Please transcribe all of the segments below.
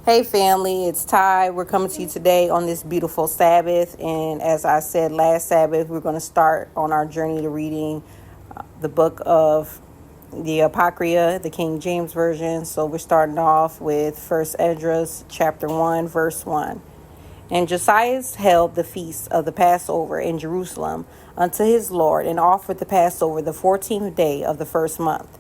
Hey family, it's Ty. We're coming to you today on this beautiful Sabbath. And as I said last Sabbath, we're going to start on our journey to reading the book of the Apocrypha, the King James Version. So we're starting off with First Esdras chapter 1, verse 1. And Josiah held the feast of the Passover in Jerusalem unto his Lord, and offered the Passover the 14th day of the first month.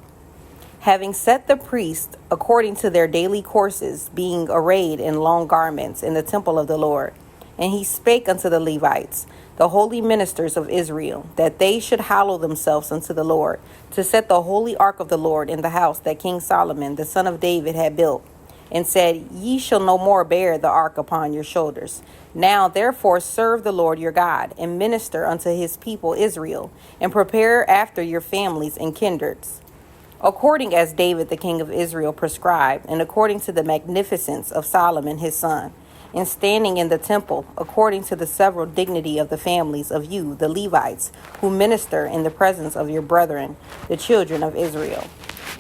Having set the priests according to their daily courses, being arrayed in long garments in the temple of the Lord. And he spake unto the Levites, the holy ministers of Israel, that they should hallow themselves unto the Lord, to set the holy ark of the Lord in the house that King Solomon, the son of David, had built. And said, Ye shall no more bear the ark upon your shoulders. Now therefore serve the Lord your God, and minister unto his people Israel, and prepare after your families and kindreds, according as David the king of Israel prescribed, and according to the magnificence of Solomon his son, and standing in the temple, according to the several dignity of the families of you, the Levites, who minister in the presence of your brethren, the children of Israel.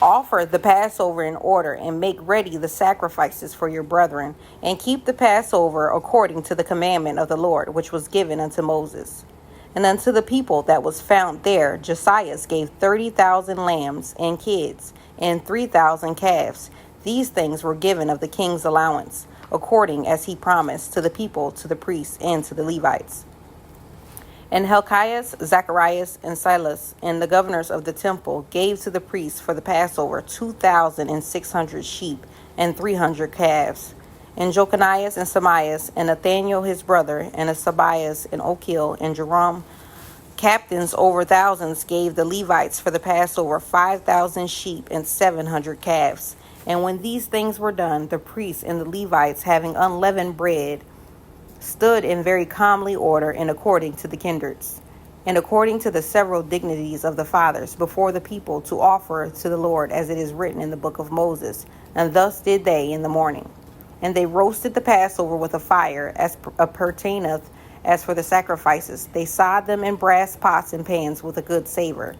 Offer the Passover in order, and make ready the sacrifices for your brethren, and keep the Passover according to the commandment of the Lord, which was given unto Moses. And unto the people that was found there, Josiah gave 30,000 lambs and kids, and 3,000 calves. These things were given of the king's allowance, according as he promised to the people, to the priests, and to the Levites. And Hilkiah, Zacharias, and Silas, and the governors of the temple, gave to the priests for the Passover 2,600 sheep, and 300 calves. And Joconias and Samias, and Nathaniel his brother, and Asabias, and Okil, and Joram, captains over thousands, gave the Levites for the Passover 5,000 sheep, and 700 calves. And when these things were done, the priests and the Levites, having unleavened bread, stood in very calmly order, and according to the kindreds, and according to the several dignities of the fathers, before the people, to offer to the Lord, as it is written in the book of Moses. And thus did they in the morning. And they roasted the Passover with a fire, as pertaineth as for the sacrifices. They sod them in brass pots and pans with a good savor.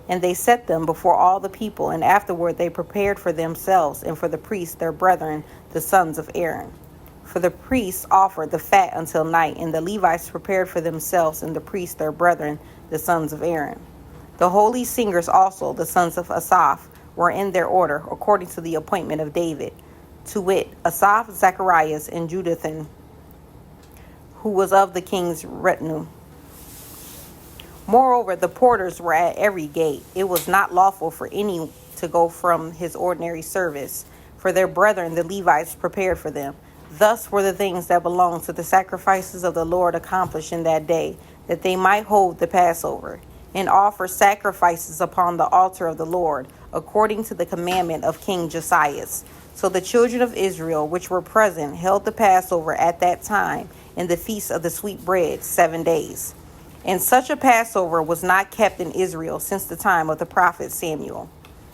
And they set them before all the people, and afterward they prepared for themselves and for the priests their brethren, the sons of Aaron. For the priests offered the fat until night, and the Levites prepared for themselves, and the priests their brethren, the sons of Aaron. The holy singers also, the sons of Asaph, were in their order, according to the appointment of David, to wit, Asaph, Zacharias, and Jeduthun, who was of the king's retinue. Moreover, the porters were at every gate. It was not lawful for any to go from his ordinary service, for their brethren the Levites prepared for them. Thus were the things that belonged to the sacrifices of the Lord accomplished in that day, that they might hold the Passover, and offer sacrifices upon the altar of the Lord, according to the commandment of King Josiah. So the children of Israel which were present held the Passover at that time, in the feast of the sweet bread, 7 days. And such a Passover was not kept in Israel since the time of the prophet Samuel.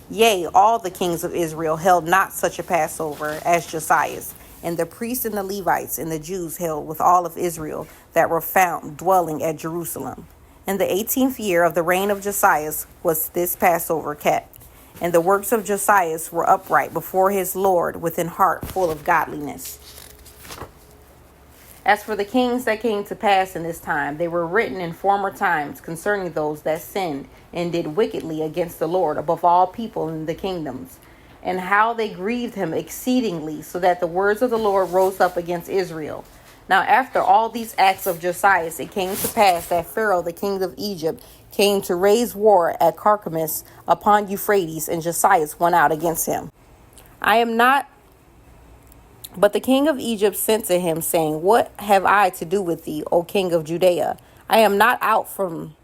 Yea, all the kings of Israel held not such a Passover as Josiah's. And the priests and the Levites and the Jews held with all of Israel that were found dwelling at Jerusalem. In the 18th year of the reign of Josiah was this Passover kept. And the works of Josiah were upright before his Lord, with an heart full of godliness. As for the kings that came to pass in this time, they were written in former times concerning those that sinned and did wickedly against the Lord above all people in the kingdoms, and how they grieved him exceedingly, so that the words of the Lord rose up against Israel. Now after all these acts of Josiah, it came to pass that Pharaoh, the king of Egypt, came to raise war at Carchemish upon Euphrates, and Josiah went out against him. But the king of Egypt sent to him, saying, What have I to do with thee, O king of Judea? I am not out from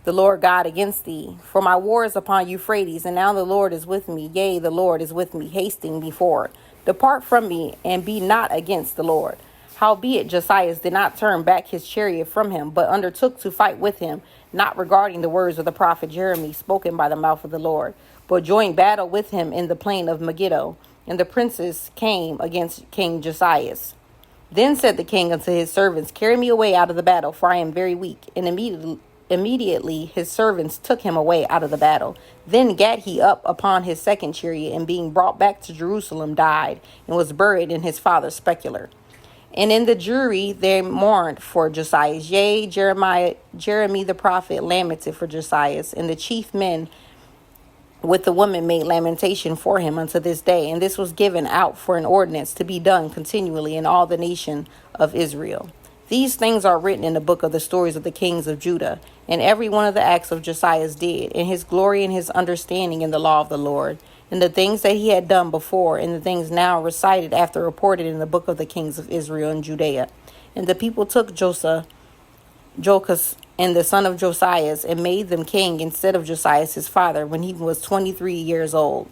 the Lord God against thee, for my war is upon Euphrates, and now the Lord is with me. Yea, the Lord is with me, hasting before. Depart from me, and be not against the Lord. Howbeit Josiah did not turn back his chariot from him, but undertook to fight with him, not regarding the words of the prophet Jeremy spoken by the mouth of the Lord, but joined battle with him in the plain of Megiddo. And the princes came against King Josiah. Then said the king unto his servants, Carry me away out of the battle, for I am very weak. And Immediately his servants took him away out of the battle. Then gat he up upon his second chariot, and being brought back to Jerusalem, died, and was buried in his father's sepulchre. And in the jury they mourned for Josiah. Yea, Jeremy the prophet lamented for Josiah, and the chief men with the woman made lamentation for him unto this day. And this was given out for an ordinance to be done continually in all the nation of Israel. These things are written in the book of the stories of the kings of Judah, and every one of the acts of Josiah did, in his glory and his understanding in the law of the Lord, and the things that he had done before, and the things now recited after reported in the book of the kings of Israel and Judea. And the people took Jochus and the son of Josiah, and made them king instead of Josiah his father, when he was 23 years old.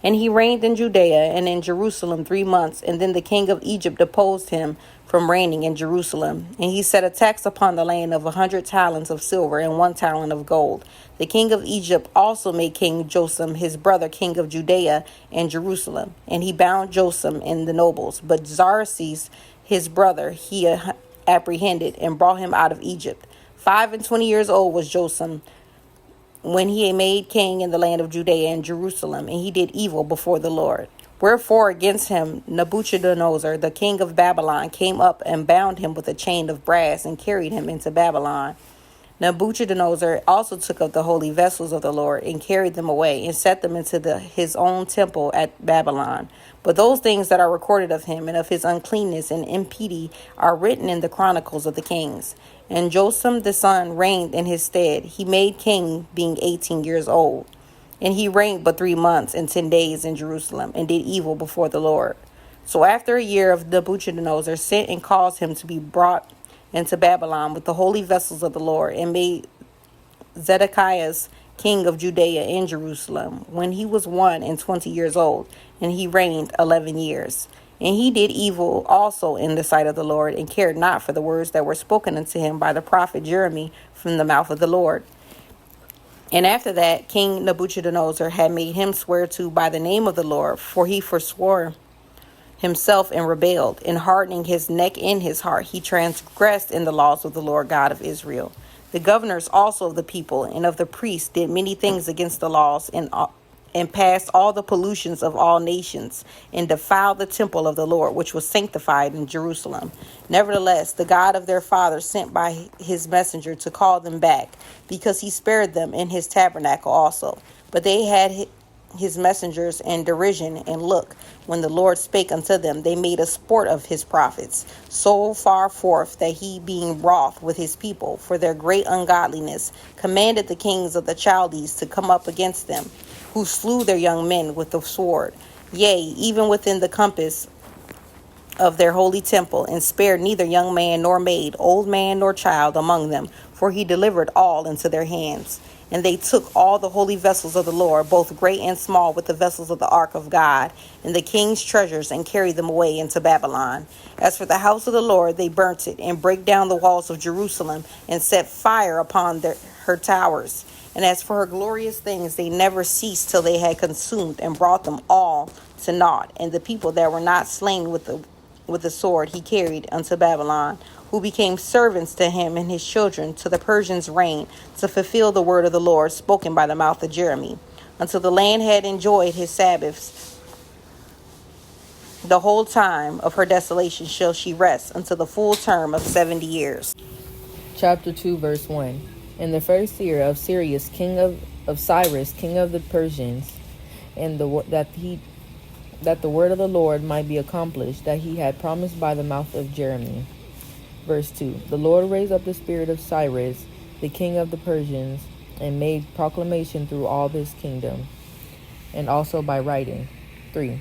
And he reigned in Judea and in Jerusalem 3 months. And then the king of Egypt deposed him from reigning in Jerusalem. And he set a tax upon the land of 100 talents of silver and 1 talent of gold. The king of Egypt also made King Jotham his brother king of Judea and Jerusalem. And he bound Jotham and the nobles. But Xerxes his brother he apprehended and brought him out of Egypt. 25 years old was Jotham when he made king in the land of Judea and Jerusalem, and he did evil before the Lord. Wherefore against him Nebuchadnezzar, the king of Babylon, came up and bound him with a chain of brass and carried him into Babylon. Nebuchadnezzar also took up the holy vessels of the Lord and carried them away and set them into his own temple at Babylon. But those things that are recorded of him and of his uncleanness and impiety are written in the chronicles of the kings. And Jotham the son reigned in his stead. He made king being 18 years old. And he reigned but 3 months and 10 days in Jerusalem, and did evil before the Lord. So after a year of Nebuchadnezzar sent and caused him to be brought into Babylon with the holy vessels of the Lord, and made Zedekiah king of Judea and Jerusalem, when he was 21 years old, and he reigned 11 years. And he did evil also in the sight of the Lord, and cared not for the words that were spoken unto him by the prophet Jeremy from the mouth of the Lord. And after that, King Nebuchadnezzar had made him swear to by the name of the Lord, for he forswore himself and rebelled, and hardening his neck in his heart, he transgressed in the laws of the Lord God of Israel. The governors also of the people and of the priests did many things against the laws, and passed all the pollutions of all nations, and defiled the temple of the Lord, which was sanctified in Jerusalem. Nevertheless, the God of their fathers sent by his messenger to call them back, because he spared them in his tabernacle also. But they had his messengers in derision, and look, when the Lord spake unto them, they made a sport of his prophets, so far forth that he, being wroth with his people for their great ungodliness, commanded the kings of the Chaldees to come up against them, who slew their young men with the sword, yea, even within the compass of their holy temple, and spared neither young man nor maid, old man nor child among them, for he delivered all into their hands. And they took all the holy vessels of the Lord, both great and small, with the vessels of the ark of God, and the king's treasures, and carried them away into Babylon. As for the house of the Lord, they burnt it, and brake down the walls of Jerusalem, and set fire upon her towers. And as for her glorious things, they never ceased till they had consumed and brought them all to naught. And the people that were not slain with the sword he carried unto Babylon, who became servants to him and his children, to the Persians' reign, to fulfill the word of the Lord spoken by the mouth of Jeremy, until the land had enjoyed his Sabbaths. The whole time of her desolation shall she rest, until the full term of 70 years. Chapter 2, verse 1. In the first year of Cyrus, king of Cyrus, king of the Persians, and that the word of the Lord might be accomplished, that he had promised by the mouth of Jeremy. Verse 2. The Lord raised up the spirit of Cyrus, the king of the Persians, and made proclamation through all his kingdom, and also by writing. 3.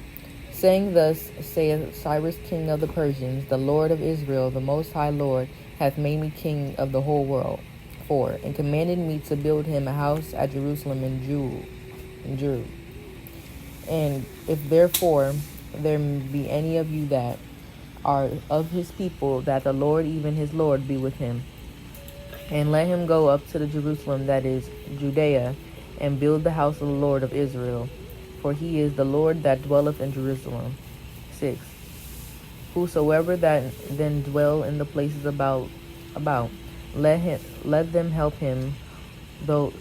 Saying, Thus saith Cyrus, king of the Persians, the Lord of Israel, the Most High Lord, hath made me king of the whole world. 4. And commanded me to build him a house at Jerusalem in Jew. And if therefore there be any of you that are of his people, that the Lord, even his Lord, be with him. And let him go up to the Jerusalem that is Judea, and build the house of the Lord of Israel, for he is the Lord that dwelleth in Jerusalem. 6. Whosoever that then dwell in the places about, Let them help him, though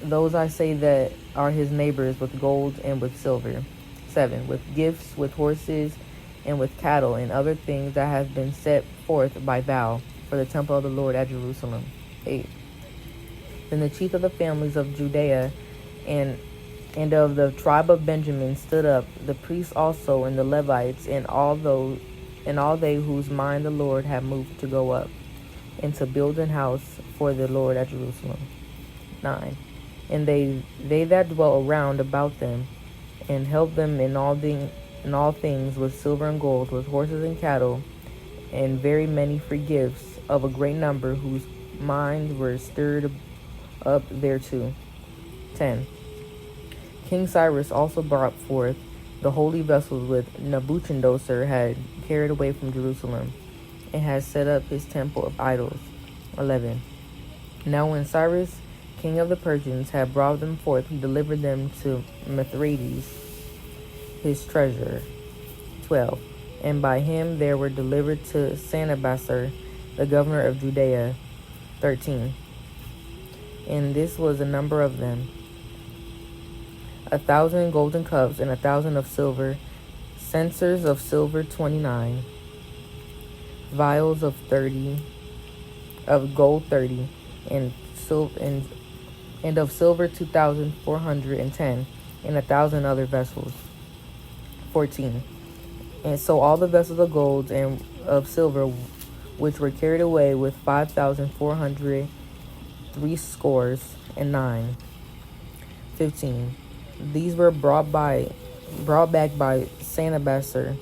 those I say that are his neighbors, with gold and with silver. 7. With gifts, with horses, and with cattle, and other things that have been set forth by vow for the temple of the Lord at Jerusalem. 8. Then the chief of the families of Judea and of the tribe of Benjamin stood up, the priests also, and the Levites, and all they whose mind the Lord had moved to go up, and to build an house for the Lord at Jerusalem. 9. And they that dwell around about them, and help them in all things with silver and gold, with horses and cattle, and very many free gifts of a great number, whose minds were stirred up thereto. 10. King Cyrus also brought forth the holy vessels which Nebuchadnezzar had carried away from Jerusalem, and had set up his temple of idols. 11. Now when Cyrus, king of the Persians, had brought them forth, he delivered them to Mithridates, his treasurer. 12. And by him they were delivered to Sanabassar, the governor of Judea. 13. And this was the number of them: 1,000 golden cups, and 1,000 of silver, censers of silver 29, vials of gold 30, and of silver 2,410, and 1,000 other vessels. 14. And so all the vessels of gold and of silver which were carried away, with 5,400 threescore and 9. 15. These were brought back by Sanabassar,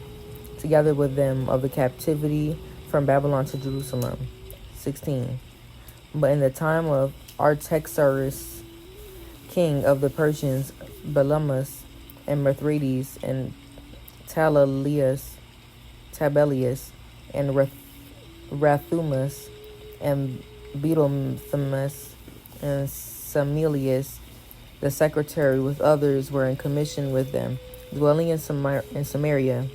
together with them of the captivity from Babylon to Jerusalem. 16. But in the time of Artaxerxes, king of the Persians, Balamus and Mithridates and Tabelius and Rathumus and Beetlethemus and Samelius, the secretary, with others, were in commission with them, dwelling in Samaria,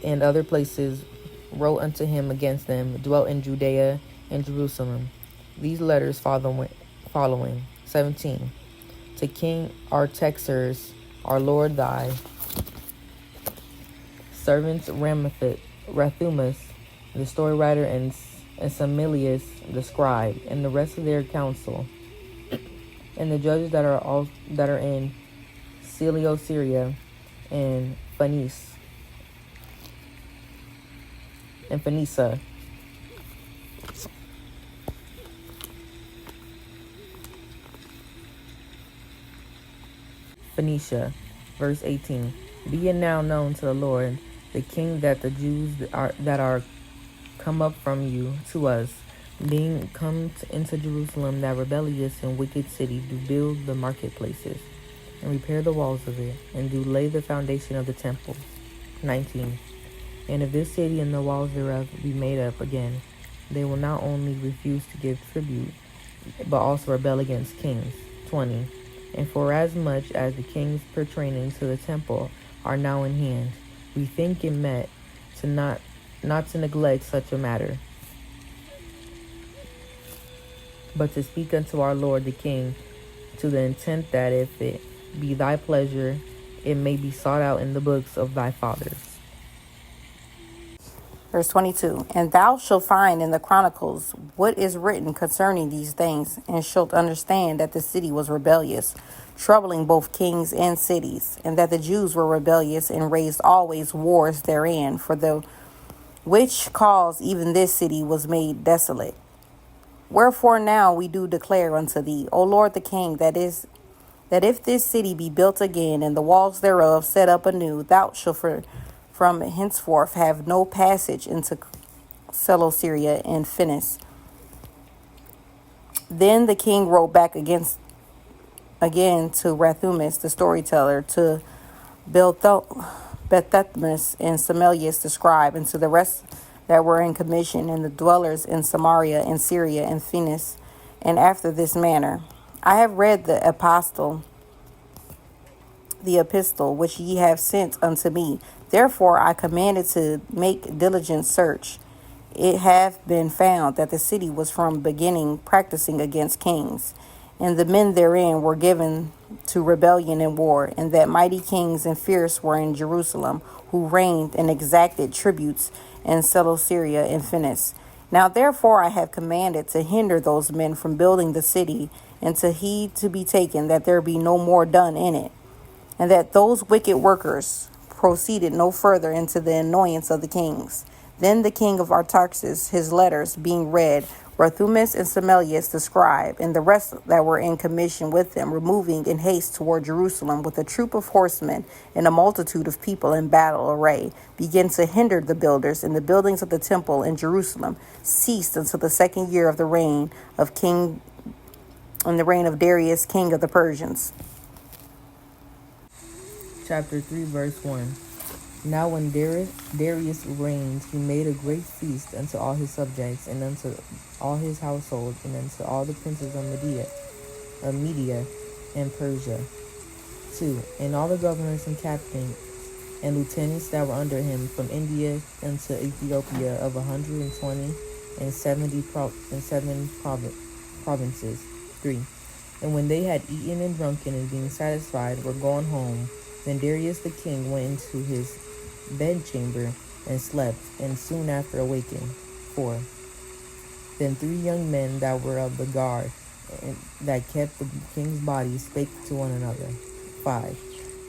and other places, wrote unto him against them, dwelt in Judea and Jerusalem. These letters following. 17. To King Artaxerxes, our Lord, thy servants Rathumus, the story writer, and Samelius, the scribe, and the rest of their council, and the judges that are in Syria and Phoenicia. Verse 18. Be it now known to the Lord, the King, that the Jews that are come up from you to us, being come into Jerusalem, that rebellious and wicked city, do build the marketplaces, and repair the walls of it, and do lay the foundation of the temple. 19. And if this city and the walls thereof be made up again, they will not only refuse to give tribute, but also rebel against kings. 20. And forasmuch as the kings pertaining to the temple are now in hand, we think it met to not to neglect such a matter, but to speak unto our Lord the King, to the intent that if it be thy pleasure, it may be sought out in the books of thy fathers. Verse 22. And thou shalt find in the Chronicles what is written concerning these things, and shalt understand that the city was rebellious, troubling both kings and cities, and that the Jews were rebellious, and raised always wars therein, for the which cause even this city was made desolate. Wherefore now we do declare unto thee, O Lord the King, that if this city be built again, and the walls thereof set up anew, thou shalt from henceforth have no passage into Seleucia and Phoenicia. Then the king wrote back again to Rathumus the storyteller, to Bethetmus and Samelius the scribe, and to the rest that were in commission, and the dwellers in Samaria and Syria and Phoenicia, and after this manner. I have read the epistle which ye have sent unto me. Therefore I commanded to make diligent search, it hath been found that the city was from beginning practicing against kings, and the men therein were given to rebellion and war, and that mighty kings and fierce were in Jerusalem, who reigned and exacted tributes and settled Syria and Phoenice. Now therefore I have commanded to hinder those men from building the city, and to heed to be taken that there be no more done in it, and that those wicked workers proceeded no further into the annoyance of the kings. Then the king of Artaxerxes, his letters being read, Barthumas and Semelius the scribe, and the rest that were in commission with them, removing in haste toward Jerusalem with a troop of horsemen and a multitude of people in battle array, began to hinder the builders, and the buildings of the temple in Jerusalem ceased until the 2nd year of the reign of Darius, king of the Persians. Chapter 3, verse 1. Now when Darius reigned, he made a great feast unto all his subjects, and unto all his household, and unto all the princes of Media and Persia. 2. And all the governors and captains and lieutenants that were under him, from India unto Ethiopia, of 120 and 7 provinces. 3. And when they had eaten and drunken, and being satisfied, were gone home, then Darius the king went into his bedchamber and slept, and soon after awakened. 4. Then 3 young men that were of the guard, and that kept the king's body, spake to one another. 5.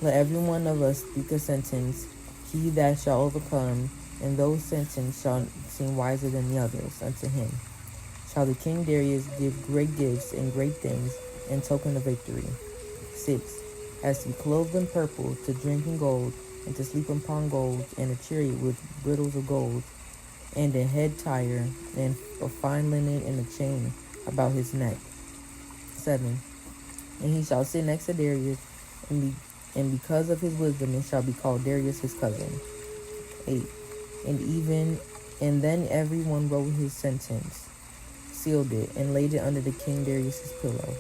Let every one of us speak a sentence, he that shall overcome, and those sentences shall seem wiser than the others unto him. Shall the king Darius give great gifts and great things, in token of victory. 6. As to be clothed in purple, to drink in gold, and to sleep upon gold, and a chariot with bridles of gold, and a head tire, and of fine linen, and a chain about his neck. 7. And he shall sit next to Darius, and because of his wisdom it shall be called Darius his cousin. 8. And then every one wrote his sentence, sealed it, and laid it under the king Darius's pillow.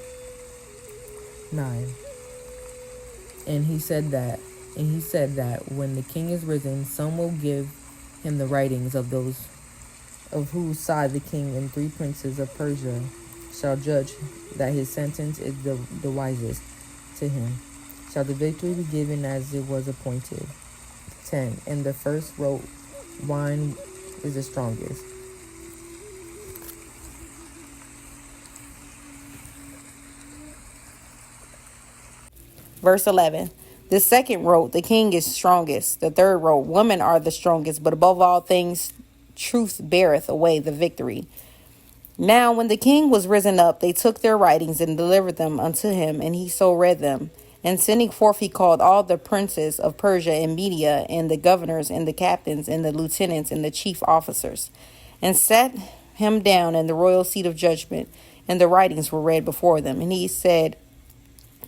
9. And he said that when the king is risen, some will give him the writings of those of whose side the king and 3 princes of Persia shall judge that his sentence is the wisest to him. Shall the victory be given as it was appointed. 10. And the first wrote, wine is the strongest. Verse 11. The second wrote, the king is strongest. The third wrote, women are the strongest, but above all things, truth beareth away the victory. Now when the king was risen up, they took their writings and delivered them unto him, and he so read them. And sending forth, he called all the princes of Persia and Media, and the governors, and the captains, and the lieutenants, and the chief officers, and sat him down in the royal seat of judgment, and the writings were read before them. And he said,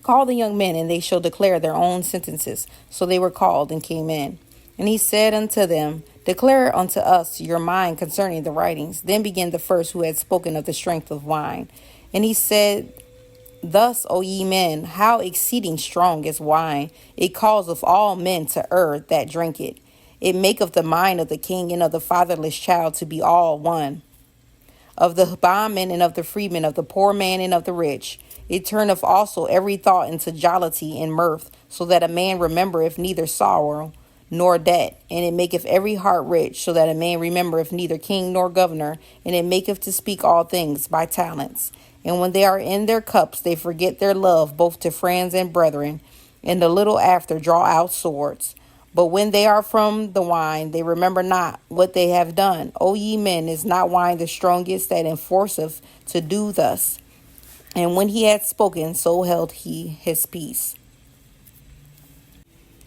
call the young men, and they shall declare their own sentences. So they were called and came in. And he said unto them, declare unto us your mind concerning the writings. Then began the first, who had spoken of the strength of wine. And he said, thus, O ye men, how exceeding strong is wine! It causeth all men to err that drink it. It maketh the mind of the king and of the fatherless child to be all one, of the bondman and of the freeman, of the poor man and of the rich. It turneth also every thought into jollity and mirth, so that a man remembereth neither sorrow nor debt. And it maketh every heart rich, so that a man remembereth neither king nor governor. And it maketh to speak all things by talents. And when they are in their cups, they forget their love both to friends and brethren, and a little after draw out swords. But when they are from the wine, they remember not what they have done. O ye men, is not wine the strongest that enforceth to do thus? And when he had spoken, so held he his peace.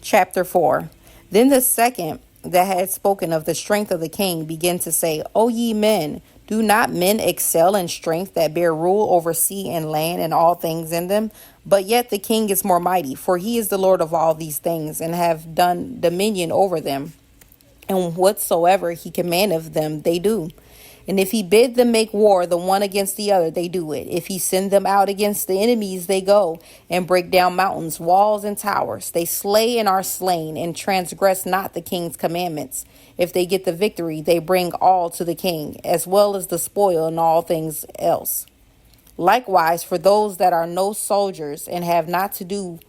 Chapter 4. Then the second that had spoken of the strength of the king began to say, O ye men, do not men excel in strength that bear rule over sea and land and all things in them? But yet the king is more mighty, for he is the Lord of all these things, and have done dominion over them. And whatsoever he commandeth them, they do. And if he bid them make war the one against the other, they do it. If he send them out against the enemies, they go and break down mountains, walls, and towers. They slay and are slain, and transgress not the king's commandments. If they get the victory, they bring all to the king, as well as the spoil and all things else. Likewise, for those that are no soldiers and have not to do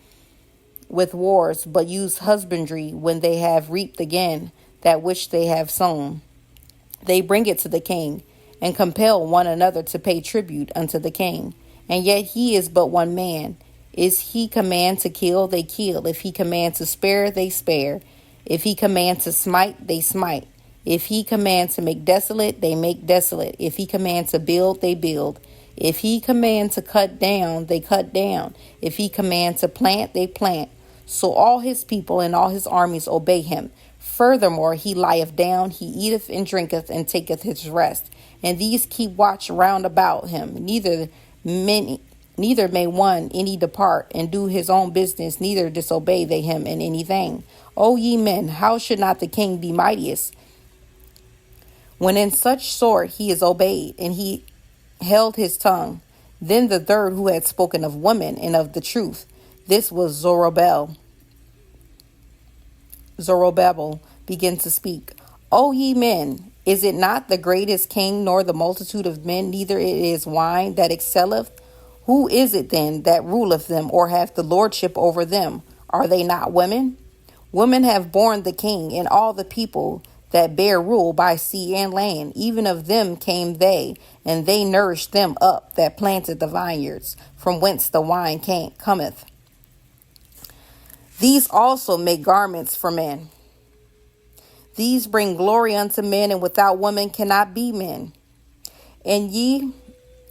with wars, but use husbandry when they have reaped again that which they have sown, they bring it to the king, and compel one another to pay tribute unto the king. And yet he is but one man. If he command to kill, they kill. If he command to spare, they spare. If he command to smite, they smite. If he command to make desolate, they make desolate. If he command to build, they build. If he command to cut down, they cut down. If he command to plant, they plant. So all his people and all his armies obey him. Furthermore, he lieth down, he eateth and drinketh, and taketh his rest. And these keep watch round about him. Neither may one any depart and do his own business, neither disobey they him in anything. O ye men, how should not the king be mightiest, when in such sort he is obeyed? And he held his tongue. Then the third, who had spoken of women and of the truth, this was Zerubbabel, began to speak. O ye men, is it not the greatest king, nor the multitude of men, neither it is wine that excelleth? Who is it then that ruleth them, or hath the lordship over them? Are they not women? Women have borne the king, and all the people that bear rule by sea and land. Even of them came they, and they nourished them up that planted the vineyards, from whence the wine cometh. These also make garments for men. These bring glory unto men, and without women cannot be men. And ye,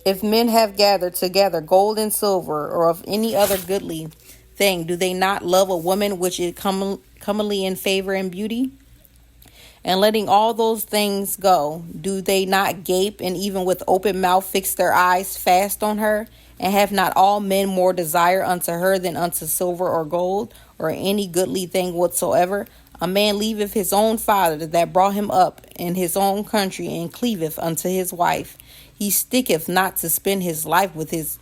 if men have gathered together gold and silver, or of any other goodly thing, do they not love a woman which is comely in favor and beauty? And letting all those things go, do they not gape, and even with open mouth fix their eyes fast on her? And have not all men more desire unto her than unto silver or gold, or any goodly thing whatsoever? A man leaveth his own father that brought him up in his own country, and cleaveth unto his wife. He sticketh not to spend his life with his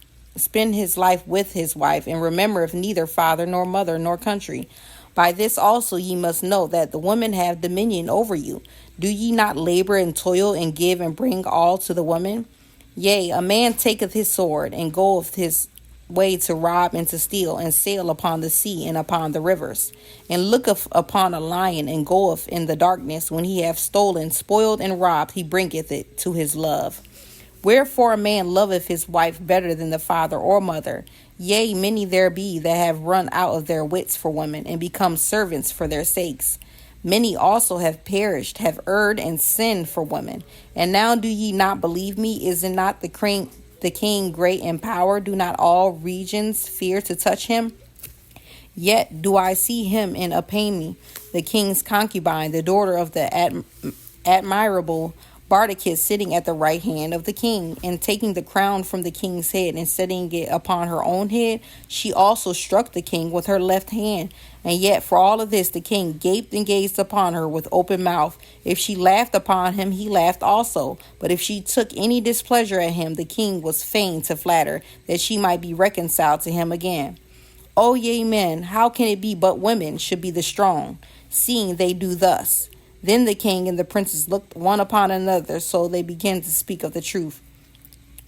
wife, and remembereth neither father nor mother nor country. By this also ye must know that the women have dominion over you. Do ye not labor and toil, and give and bring all to the woman? Yea, a man taketh his sword, and goeth his way to rob and to steal, and sail upon the sea and upon the rivers, and looketh upon a lion, and goeth in the darkness. When he hath stolen, spoiled, and robbed, he bringeth it to his love. Wherefore a man loveth his wife better than the father or mother. Yea, many there be that have run out of their wits for women, and become servants for their sakes. Many also have perished, have erred and sinned for women. And now do ye not believe me? Is it not the king great in power? Do not all regions fear to touch him? Yet do I see him in Apami, the king's concubine, the daughter of the admirable Bardachis, sitting at the right hand of the king, and taking the crown from the king's head and setting it upon her own head. She also struck the king with her left hand. And yet for all of this the king gaped and gazed upon her with open mouth. If she laughed upon him, he laughed also. But if she took any displeasure at him, the king was fain to flatter, that she might be reconciled to him again. O ye men, how can it be but women should be the strong, seeing they do thus? Then the king and the princes looked one upon another, so they began to speak of the truth.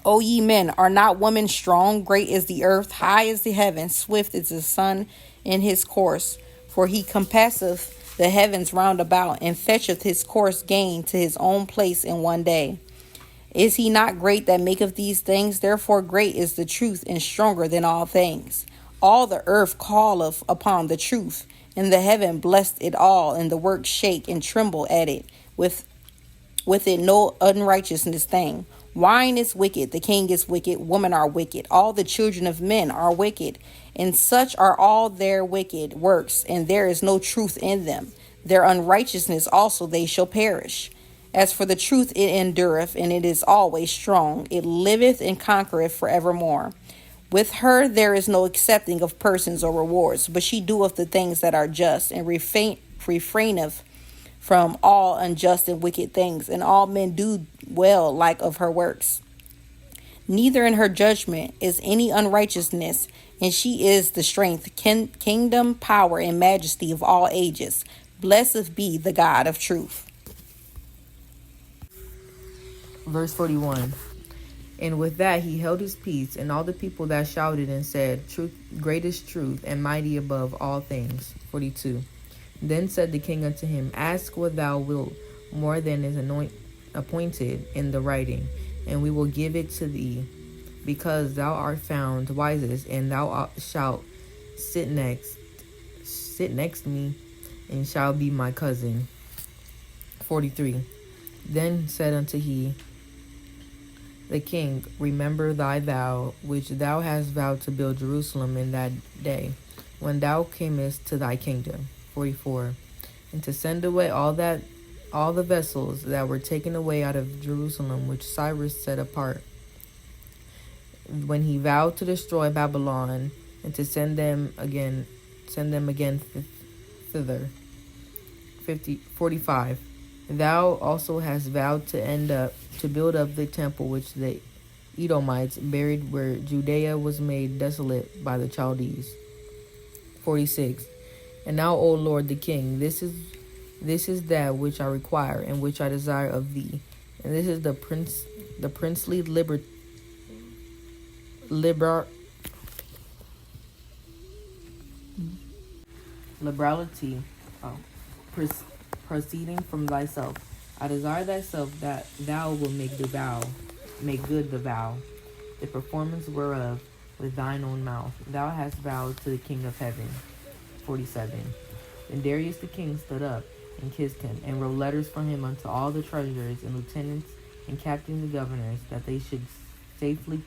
O ye men, are not women strong? Great is the earth, high is the heaven, swift is the sun in his course. For he compasseth the heavens round about, and fetcheth his course gain to his own place in one day. Is he not great that maketh these things? Therefore great is the truth, and stronger than all things. All the earth calleth upon the truth, and the heaven blessed it all, and the works shake and tremble at it. With it no unrighteousness thing. Wine is wicked, the king is wicked, women are wicked, all the children of men are wicked, and such are all their wicked works, and there is no truth in them. Their unrighteousness also they shall perish. As for the truth, it endureth, and it is always strong. It liveth and conquereth forevermore. With her there is no accepting of persons or rewards, but she doeth the things that are just, and refraineth from all unjust and wicked things, and all men do well like of her works. Neither in her judgment is any unrighteousness, and she is the strength, kingdom, power, and majesty of all ages. Blessed be the God of truth. Verse 41. And with that he held his peace, and all the people that shouted and said, Truth, great is truth, and mighty above all things. 42. Then said the king unto him, Ask what thou wilt, more than is appointed in the writing, and we will give it to thee, because thou art found wisest, and thou shalt sit next me, and shall be my cousin. 43. Then said unto he, the king, Remember thy vow, which thou hast vowed to build Jerusalem in that day, when thou camest to thy kingdom. 44. And to send away all the vessels that were taken away out of Jerusalem, which Cyrus set apart, when he vowed to destroy Babylon, and to send them again thither. 45. Thou also hast vowed to build up the temple which the Edomites buried, where Judea was made desolate by the Chaldees. 46. And now, O Lord the King, this is that which I require, and which I desire of thee, and this is the princely liberality proceeding from thyself. I desire thyself that thou wilt make good the vow, the performance whereof with thine own mouth thou hast vowed to the King of heaven. 47. And Darius the king stood up and kissed him, and wrote letters for him unto all the treasurers and lieutenants and captains and governors, that they should safely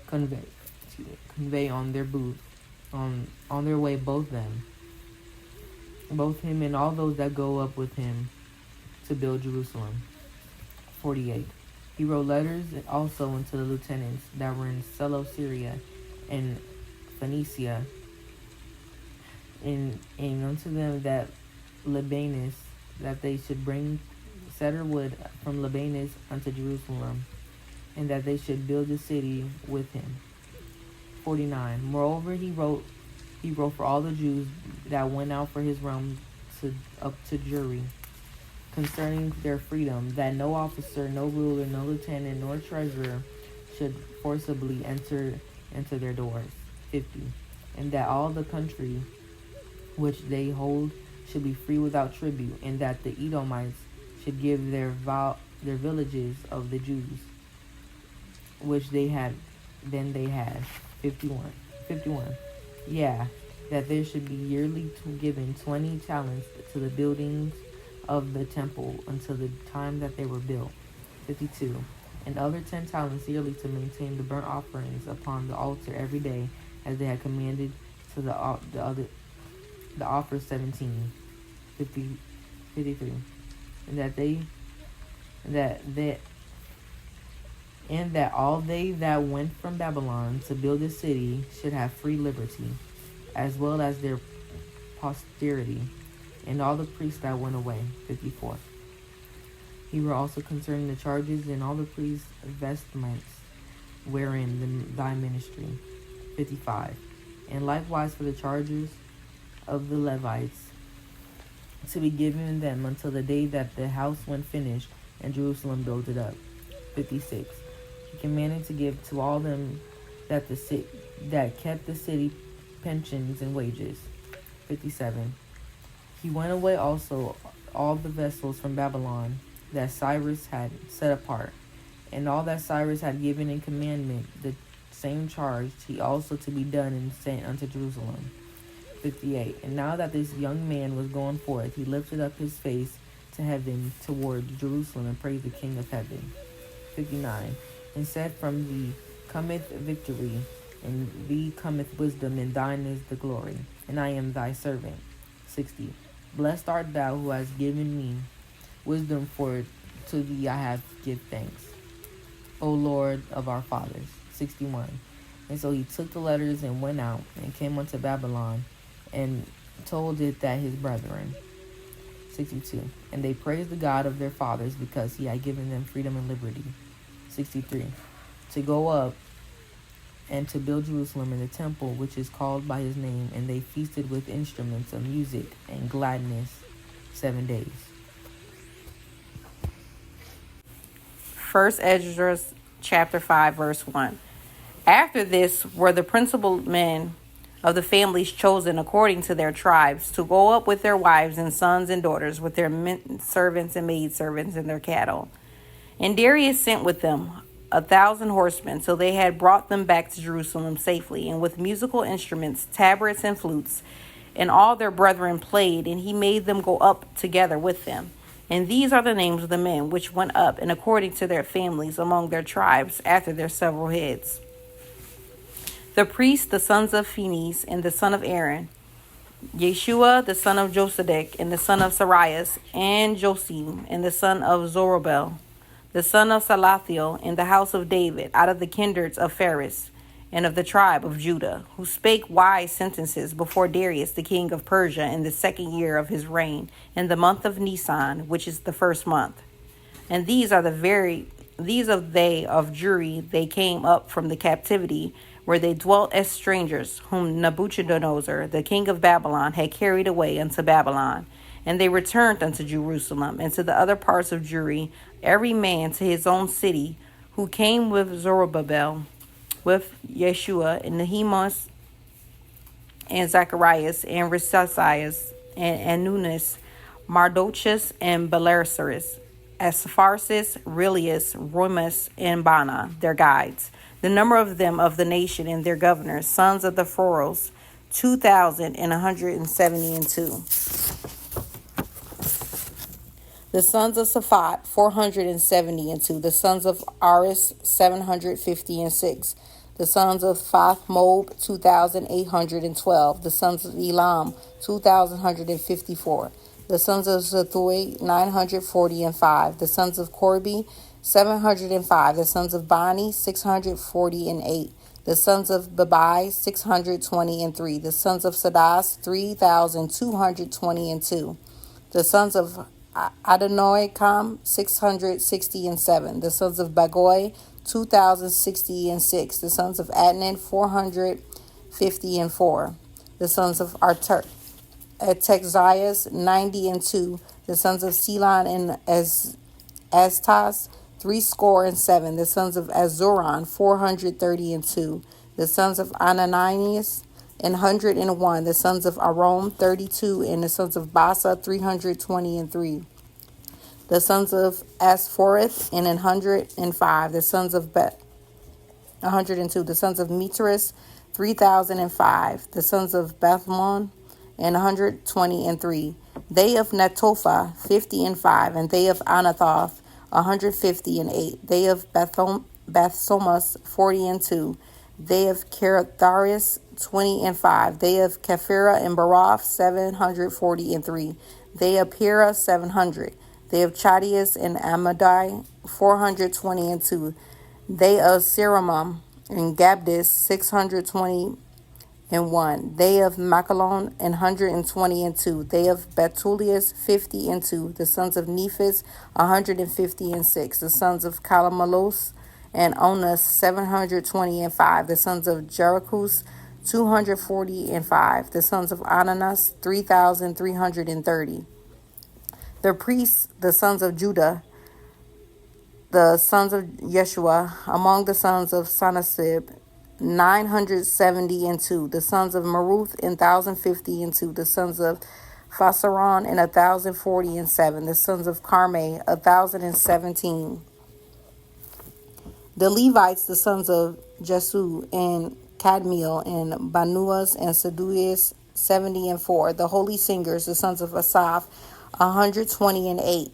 convey on their way both him and all those that go up with him to build Jerusalem. 48. He wrote letters also unto the lieutenants that were in Syria and Phoenicia, and unto them that Libanus, that they should bring cedar wood from Libanus unto Jerusalem, and that they should build the city with him. 49. Moreover, he wrote for all the Jews that went out for his realm up to Jewry, concerning their freedom, that no officer, no ruler, no lieutenant, nor treasurer should forcibly enter their doors. 50. And that all the country which they hold should be free without tribute, and that the Edomites should give their villages of the Jews, which they had. 51. Yeah, that there should be yearly given 20 talents to the buildings of the temple until the time that they were built. 52. And other 10 talents yearly to maintain the burnt offerings upon the altar every day, as they had commanded to the offers. 17. 53. And that all they that went from Babylon to build the city should have free liberty, as well as their posterity, and all the priests that went away. 54. He wrote also concerning the charges and all the priests' vestments wherein thy ministry. 55. And likewise for the charges of the Levites, to be given them until the day that the house went finished and Jerusalem builded up. 56. He commanded to give to all them that kept the city pensions and wages. 57. He went away also all the vessels from Babylon that Cyrus had set apart, and all that Cyrus had given in commandment, the same charged he also to be done and sent unto Jerusalem. 58. And now that this young man was going forth, he lifted up his face to heaven toward Jerusalem, and praised the King of heaven. 59. And said, From thee cometh victory, and thee cometh wisdom, and thine is the glory, and I am thy servant. 60. Blessed art thou who hast given me wisdom, for to thee I have give thanks, O Lord of our fathers. 61. And so he took the letters and went out, and came unto Babylon, and told it that his brethren. 62. And they praised the God of their fathers because he had given them freedom and liberty. 63. To go up and to build Jerusalem and the temple which is called by his name, and they feasted with instruments of music and gladness 7 days. First Esdras chapter 5 verse 1. After this were the principal men of the families chosen according to their tribes to go up with their wives and sons and daughters, with their men servants and maidservants and their cattle. And Darius sent with them 1,000 horsemen, so they had brought them back to Jerusalem safely, and with musical instruments, tabrets and flutes, and all their brethren played, and he made them go up together with them. And these are the names of the men which went up, and according to their families among their tribes, after their several heads. The priests, the sons of Phinehas, and the son of Aaron, Yeshua, the son of Josedek, and the son of Cyrus, and Josim, and the son of Zorobabel, the son of Salathiel, in the house of David, out of the kindreds of Phares, and of the tribe of Judah, who spake wise sentences before Darius the king of Persia in the 2nd year of his reign, in the month of Nisan, which is the 1st month. And these of they of Jewry, they came up from the captivity, where they dwelt as strangers, whom Nebuchadnezzar, the king of Babylon, had carried away unto Babylon. And they returned unto Jerusalem, and to the other parts of Jewry, every man to his own city, who came with Zerubbabel, with Yeshua, and Nehemiah, and Zacharias, and Resasias, and Anunis, Mardochus, and Belasarus, Asapharsis, Relius, Romus, and Bana, their guides. The number of them of the nation and their governors, sons of the Pharaohs, 2,172. The sons of Saphat, 472. The sons of Aris, 756. The sons of Fath-Moab, 2,812. The sons of Elam, 2,154. The sons of Zethui, 945. The sons of Corbi, 705. The sons of Bani, 648. The sons of Babai, 623. The sons of Sadas, 3,222. The sons of Adonai-Kam, 667. The sons of Bagoi, 2,066. The sons of Adnan, 454. The sons of Artaxias, 90. The sons of Selon and Astas, 7. The sons of Azuran, 432. The sons of Ananias, 101. The sons of Arom, 32. And the sons of Basa, 323. The sons of Asphoreth, 105. The sons of 102. The sons of Mitras, 3,005. The sons of Bethlon, 123. They of Netophah, 50. And they of Anathoth, 158. They of Bethsomus, 40. They of Keratharius, 20. They of Kephira and Baroth, 743. They of Pira, 700. They of Chadias and Amadai, 422. They of Siramum and Gabdis, 621. They of Macalon, 122. They of Betulius, 50. The sons of Nephis, 156. The sons of Calamalos and Onus, 725. The sons of Jerichus, 245. The sons of Ananas, 3,330. The priests, the sons of Judah, the sons of Yeshua, among the sons of Sanasib, 972. The sons of Maruth, 1,050. The sons of Phasaron, 1,047. The sons of Carme, 1,017. The Levites, the sons of Jesu, and Cadmiel, and Banuas, and Seduias, 70. The holy singers, the sons of Asaph, 128.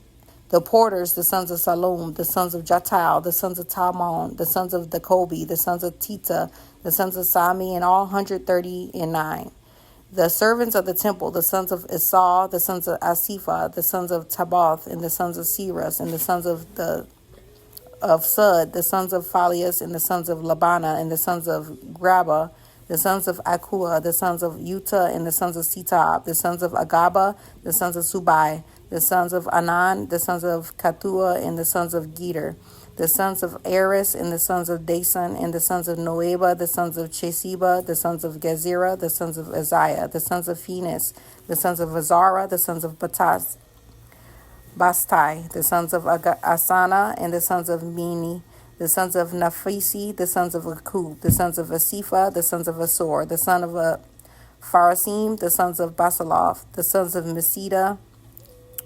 The porters, the sons of Salom, the sons of Jatal, the sons of Talmon, the sons of Dekobi, the sons of Tita, the sons of Sami, and all 139. The servants of the temple, the sons of Esau, the sons of Asipha, the sons of Tabath, and the sons of Cyrus, and the sons of Sud, the sons of Phalius, and the sons of Labana, and the sons of Graba, the sons of Akua, the sons of Utah, and the sons of Sitab, the sons of Agaba, the sons of Subai, the sons of Anan, the sons of Katua, and the sons of Geter, the sons of Aris, and the sons of Dason, and the sons of Noeba, the sons of Chesiba, the sons of Gezerah, the sons of Uzziah, the sons of Phoenix, the sons of Azara, the sons of Bastai, the sons of Asana, and the sons of Mini, the sons of Naphisi, the sons of Akub, the sons of Asipha, the sons of Asor, the son of Pharasim, the sons of Basaloth, the sons of Mesida,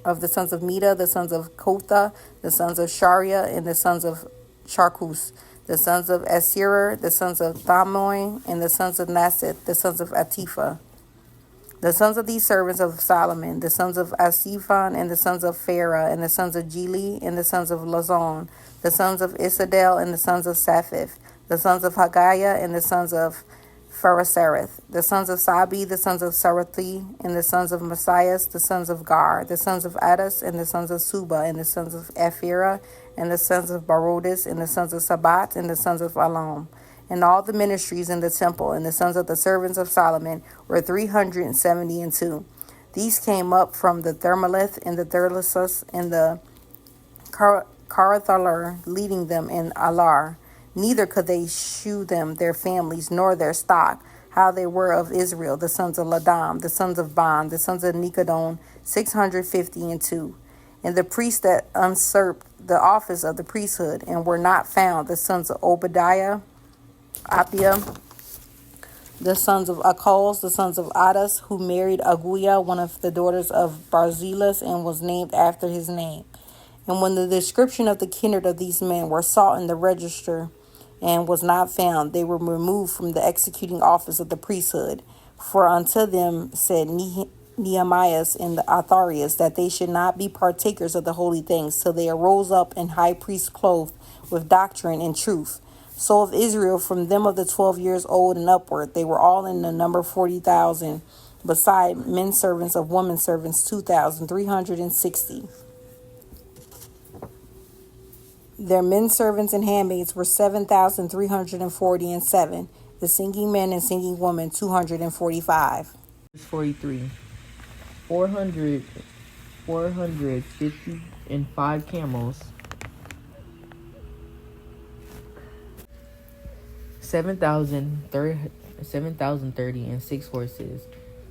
of the sons of Meda, the sons of Kotha, the sons of Sharia, and the sons of Charcus, the sons of Asir, the sons of Thamoin, and the sons of Nasith, the sons of Atifa. The sons of these servants of Solomon, the sons of Asiphon, and the sons of Pharaoh, and the sons of Jeli, and the sons of Lazon, the sons of Isadel, and the sons of Saphith, the sons of Hagiah, and the sons of Pharasareth, the sons of Sabi, the sons of Sarathi, and the sons of Messias, the sons of Gar, the sons of Adas, and the sons of Suba, and the sons of Ephira, and the sons of Barodis, and the sons of Sabat, and the sons of Alam. And all the ministries in the temple, and the sons of the servants of Solomon were 372. These came up from the Thermalith, and the Therlisus, and the Karathalar, leading them in Alar. Neither could they shew them their families, nor their stock, how they were of Israel, the sons of Ladam, the sons of Ban, the sons of Nicodon, 652. And the priests that usurped the office of the priesthood, and were not found, the sons of Obadiah, Apia, the sons of Akos, the sons of Adas, who married Aguya, one of the daughters of Barzillus, and was named after his name. And when the description of the kindred of these men were sought in the register and was not found, they were removed from the executing office of the priesthood. For unto them said Nehemiah and the Atharias that they should not be partakers of the holy things, till they arose up in high priest clothed with doctrine and truth. So of Israel, from them of the 12 years old and upward, they were all in the number 40,000, beside men servants of women servants 2,360. Their men servants and handmaids were 7,340 and 7. The singing men and singing women 245. Verse 43. 455 camels, 7,030 and 6 horses,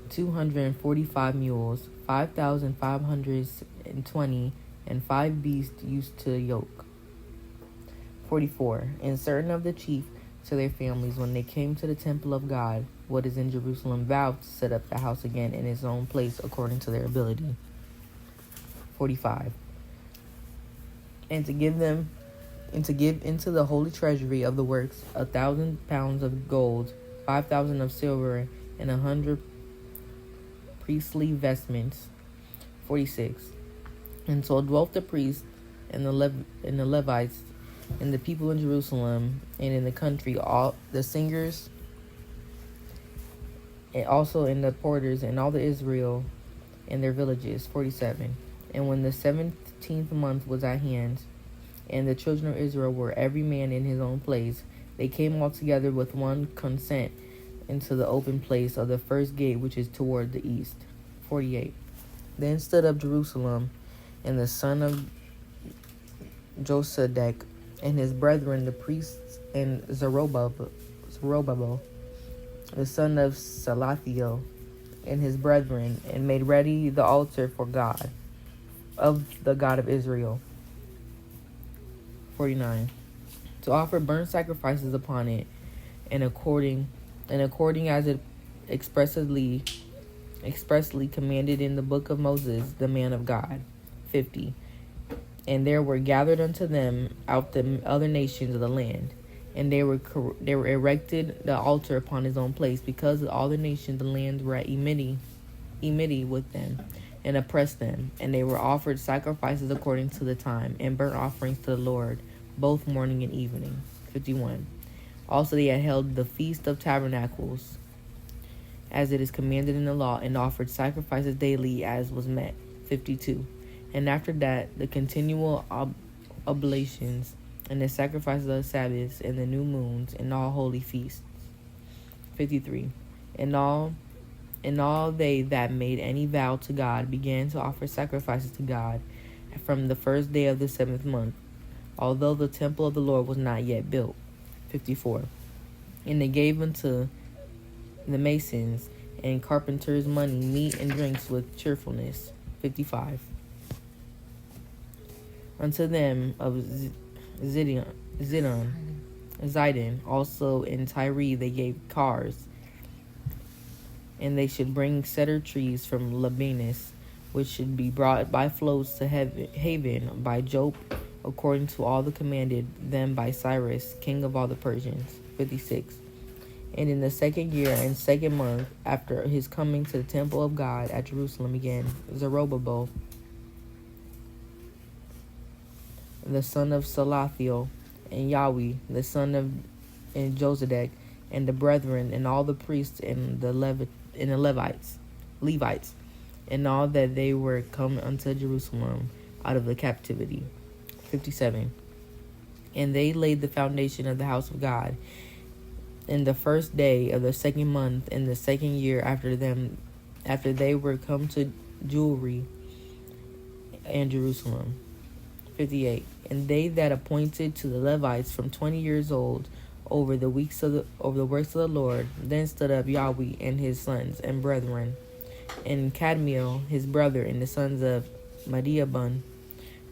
245 mules, 5,520 and 5 beasts used to yoke. 44. And certain of the chief to their families, when they came to the temple of God, what is in Jerusalem, vowed to set up the house again in its own place according to their ability. 45. And to give into the holy treasury of the works 1,000 pounds of gold, 5,000 of silver, and 100 priestly vestments. 46. And so dwelt the priests and the Levites and the people in Jerusalem and in the country, all the singers, and also in the porters, and all the Israel in their villages. 47. And when the 17th month was at hand, and the children of Israel were every man in his own place, they came all together with one consent into the open place of the first gate, which is toward the east. 48. Then stood up Jerusalem, and the son of Josedek, and his brethren the priests, and Zerubbabel, the son of Salathiel, and his brethren, and made ready the altar for God, of the God of Israel. 49. To offer burnt sacrifices upon it, and according as it expressly commanded in the book of Moses, the man of God. 50. And there were gathered unto them out the other nations of the land, and they were erected the altar upon his own place, because all the nations of the land were at enmity with them, and oppressed them. And they were offered sacrifices according to the time, and burnt offerings to the Lord, both morning and evening. 51. Also they had held the Feast of Tabernacles, as it is commanded in the law, and offered sacrifices daily as was met. 52. And after that, the continual oblations, and the sacrifices of the Sabbaths, and the new moons, and all holy feasts. 53. And all And all they that made any vow to God began to offer sacrifices to God from the first day of the 7th month, although the temple of the Lord was not yet built. 54. And they gave unto the masons and carpenters money, meat, and drinks with cheerfulness. 55. Unto them of Zidon also in Tyre they gave cars, and they should bring cedar trees from Libanus, which should be brought by floats to haven by Job, according to all the commanded them by Cyrus, king of all the Persians. 56. And in the 2nd year and 2nd month after his coming to the temple of God at Jerusalem again, Zerubbabel, the son of Salathiel, and Yahweh, the son of Josedek, and the brethren, and all the priests, and the Levites, and all that they were come unto Jerusalem out of the captivity. 57. And they laid the foundation of the house of God in the 1st day of the 2nd month in the 2nd year after they were come to Jewry and Jerusalem. 58. And they that appointed to the Levites from 20 years old over the works of the Lord, then stood up Yahweh and his sons and brethren, and Cadmiel his brother, and the sons of Mediabun,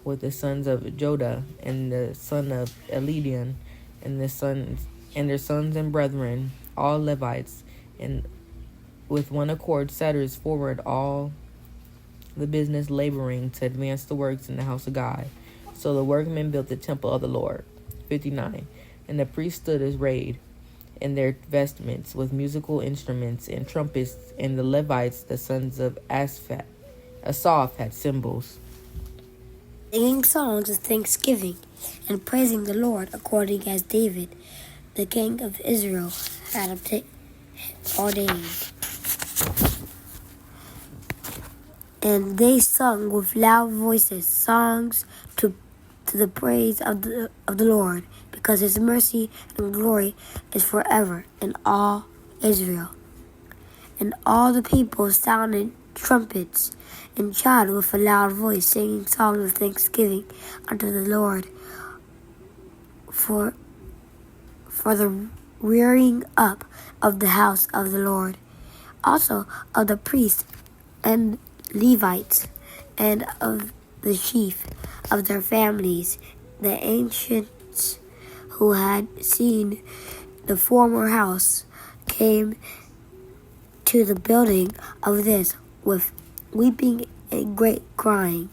with the sons of Jodah, and the son of Elidian, and their sons and brethren, all Levites, and with one accord setters forward all the business, laboring to advance the works in the house of God. So the workmen built the temple of the Lord. 59. And the priests stood as arrayed in their vestments with musical instruments and trumpets, and the Levites, the sons of Asaph, had cymbals, singing songs of thanksgiving and praising the Lord, according as David, the king of Israel, had ordained. And they sung with loud voices songs to the praise of the Lord, because his mercy and glory is forever in all Israel. And all the people sounded trumpets and shouted with a loud voice, singing songs of thanksgiving unto the Lord for the rearing up of the house of the Lord, also of the priests and Levites, and of the chief of their families, the ancients who had seen the former house, came to the building of this with weeping and great crying.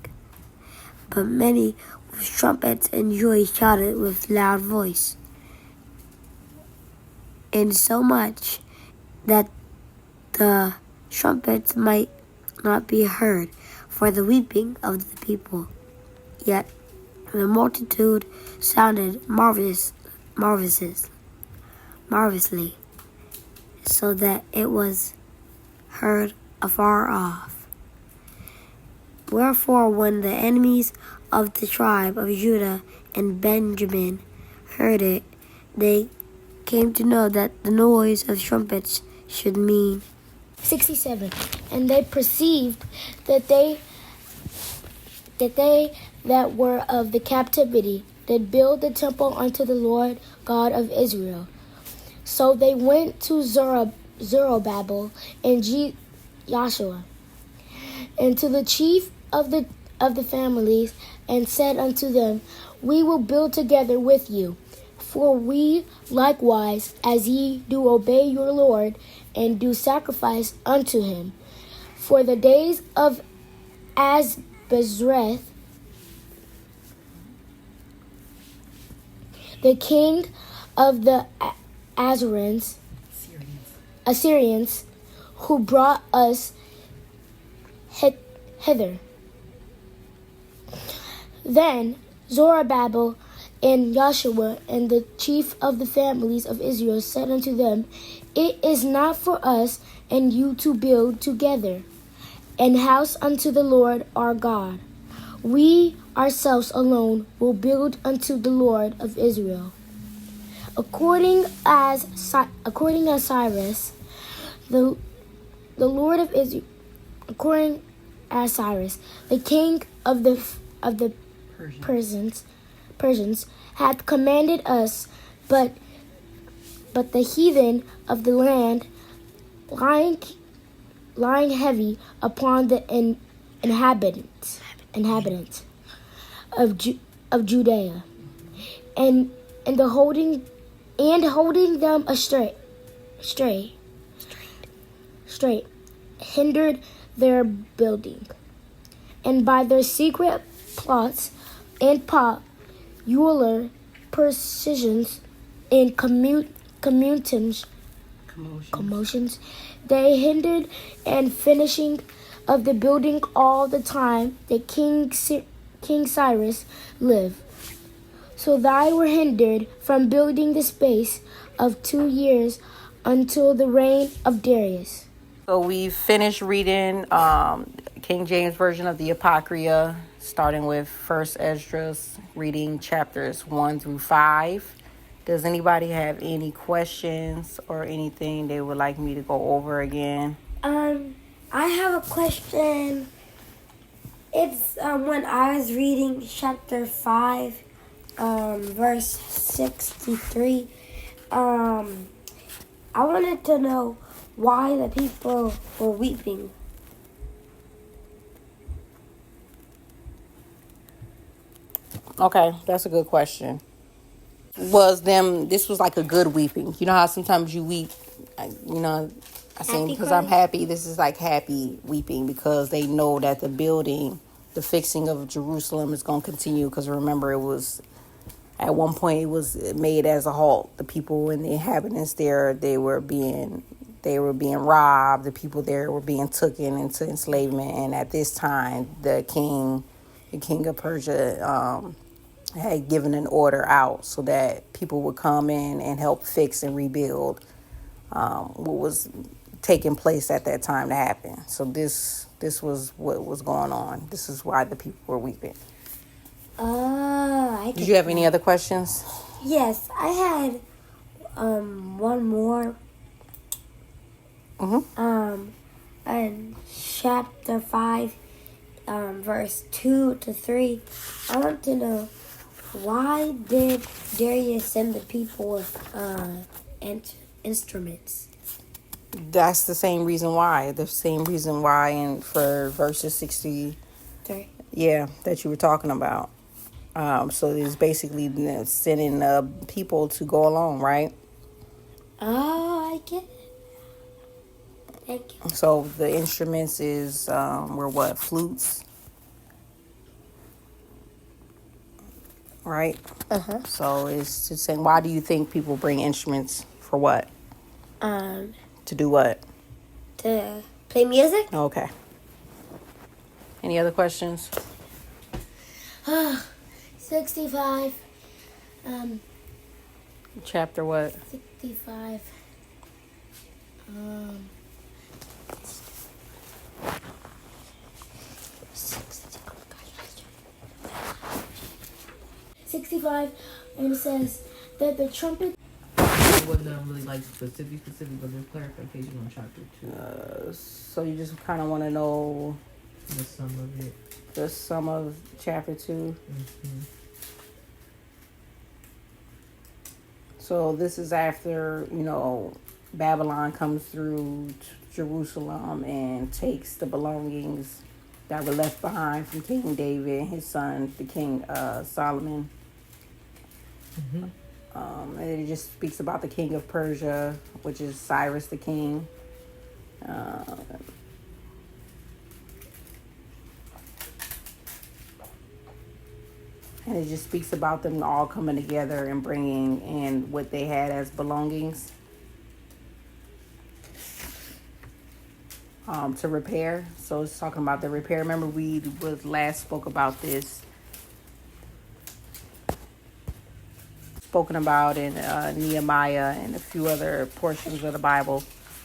But many with trumpets and joy shouted with loud voice, insomuch that the trumpets might not be heard for the weeping of the people. Yet the multitude sounded marvelously, so that it was heard afar off. Wherefore, when the enemies of the tribe of Judah and Benjamin heard it, they came to know that the noise of trumpets should mean. 67. And they perceived that they that were of the captivity did build the temple unto the Lord God of Israel. So they went to Zerubbabel and Joshua, and to the chief of the families, and said unto them, We will build together with you, for we likewise, as ye do obey your Lord, and do sacrifice unto him. For the days of Asbezreth, the king of the Assyrians, who brought us hither. Then Zerubbabel and Joshua and the chief of the families of Israel said unto them, It is not for us and you to build together an house unto the Lord our God. We ourselves alone will build unto the Lord of Israel. According as Cyrus, the the Lord of Israel, according as Cyrus, the king of the Persians hath commanded us, but the heathen of the land lying heavy upon the inhabitants of Judea, and holding them straight, hindered their building, and by their secret plots and popular precisions and commotions, they hindered and finishing of the building all the time that King Cyrus lived. So they were hindered from building the space of 2 years until the reign of Darius. So we finished reading King James Version of the Apocrypha, starting with First Esdras, reading chapters 1 through 5. Does anybody have any questions or anything they would like me to go over again? I have a question. It's when I was reading chapter 5, verse 63. I wanted to know why the people were weeping. Okay, that's a good question. This was like a good weeping. You know how sometimes you weep, I say because I'm happy. This is like happy weeping because they know that the fixing of Jerusalem is going to continue. Because remember, at one point it was made as a halt. The people and the inhabitants there, they were being robbed. The people there were being taken into enslavement. And at this time, the king of Persia, had given an order out so that people would come in and help fix and rebuild what was taking place at that time to happen. So this was what was going on. This is why the people were weeping. Did you have any other questions? Yes, I had one more. In chapter 5, verse 2 to 3, I want to know, why did Darius send the people with instruments? That's the same reason why. The same reason why, and for verses 63, that you were talking about. So it's basically sending people to go along, right? Oh, I get it. Thank you. So the instruments were what? Flutes, right? So it's just saying, why do you think people bring instruments for what? To do what? To play music. Okay. Any other questions? 65. Chapter what? 65. 65, and it says that the trumpet. It wasn't really like specific, but there's clarification on chapter 2. So you just kind of want to know The sum of it. the sum of chapter 2. Mm-hmm. So this is after, Babylon comes through Jerusalem and takes the belongings that were left behind from King David and his son, the King Solomon. Mm-hmm. And it just speaks about the king of Persia, which is Cyrus the king. And it just speaks about them all coming together and bringing in what they had as belongings to repair. So it's talking about the repair. Remember, we last spoke about this. Spoken about in Nehemiah and a few other portions of the Bible.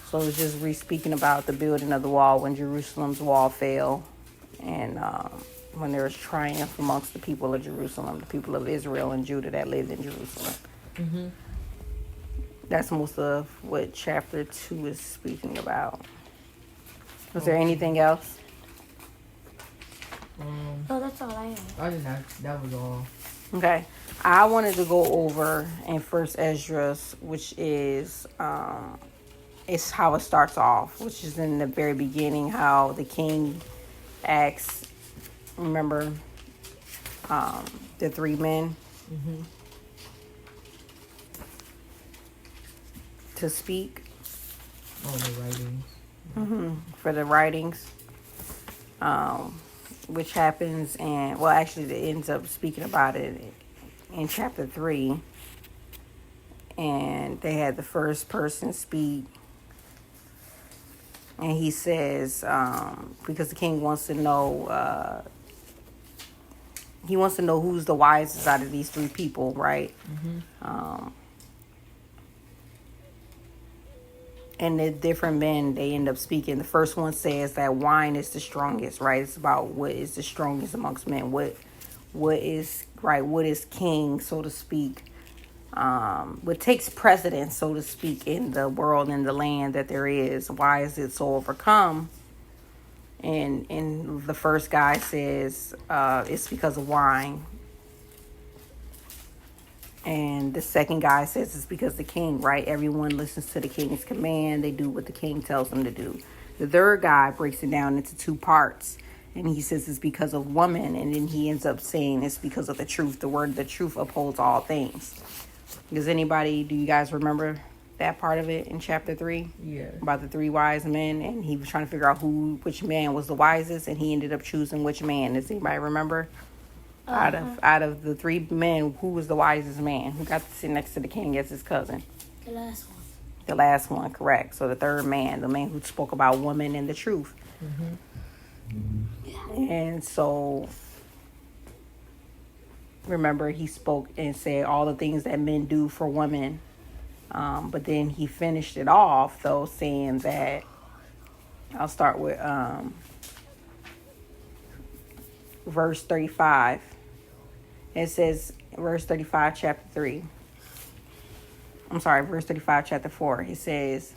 So it's just re-speaking about the building of the wall when Jerusalem's wall fell, and when there was triumph amongst the people of Jerusalem, the people of Israel and Judah that lived in Jerusalem. Mm-hmm. That's most of what chapter 2 is speaking about. Was there anything else? Oh, that's all I have. I didn't have, that was all. Okay. I wanted to go over in First Esdras, which is it's how it starts off, which is in the very beginning, how the king asks, remember, the three men to speak. All the writings. For the writings, which happens, and well, actually, it ends up speaking about it in chapter 3, and they had the first person speak, and he says, because the king wants to know, who's the wisest out of these three people, right? And the different men, they end up speaking. The first one says that wine is the strongest, right? It's about what is the strongest amongst men. What is right? What is king, so to speak? What takes precedence, so to speak, in the world and the land that there is? Why is it so overcome? And the first guy says it's because of wine. And the second guy says it's because the king, right? Everyone listens to the king's command. They do what the king tells them to do. The third guy breaks it down into two parts. And he says it's because of woman. And then he ends up saying it's because of the truth. The word, the truth upholds all things. Do you guys remember that part of it in chapter 3? Yeah. About the three wise men. And he was trying to figure out which man was the wisest. And he ended up choosing which man. Does anybody remember? Out of the three men, who was the wisest man? Who got to sit next to the king as his cousin? The last one. The last one, correct. So the third man, the man who spoke about woman and the truth. And so, remember, he spoke and said all the things that men do for women. But then he finished it off, though, saying that, I'll start with verse 35. It says, verse 35, chapter 3. I'm sorry, verse 35, chapter 4. It says,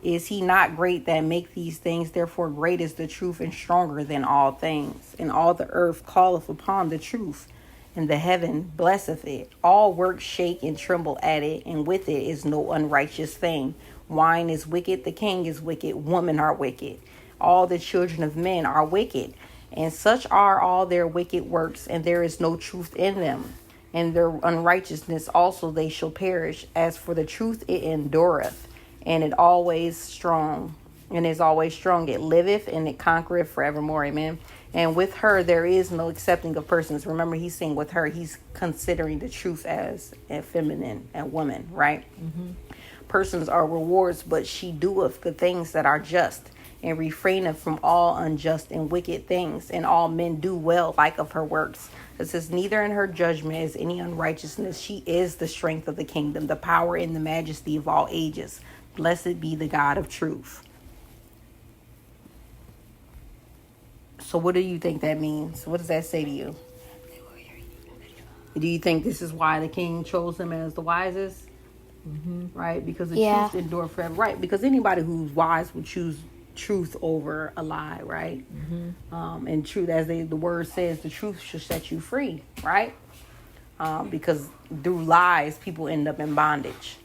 is he not great that make these things? Therefore great is the truth and stronger than all things. And all the earth calleth upon the truth, and the heaven blesseth it. All works shake and tremble at it, and with it is no unrighteous thing. Wine is wicked, the king is wicked, women are wicked. All the children of men are wicked. And such are all their wicked works, and there is no truth in them. And their unrighteousness also they shall perish. As for the truth, it endureth, and it always strong, and is always strong. It liveth, and it conquereth forevermore. Amen. And with her there is no accepting of persons. Remember, he's saying with her, he's considering the truth as a feminine, a woman, right? Persons are rewards, but she doeth the things that are just, and refraineth from all unjust and wicked things, and all men do well like of her works. It says, neither in her judgment is any unrighteousness. She is the strength of the kingdom, the power and the majesty of all ages. Blessed be the God of truth. So what do you think that means? What does that say to you? Do you think this is why the king chose him as the wisest? Right? Because the truth endure forever. Right? Because anybody who's wise would choose truth over a lie, right? And truth, as the word says, the truth should set you free, right? Because through lies, people end up in bondage,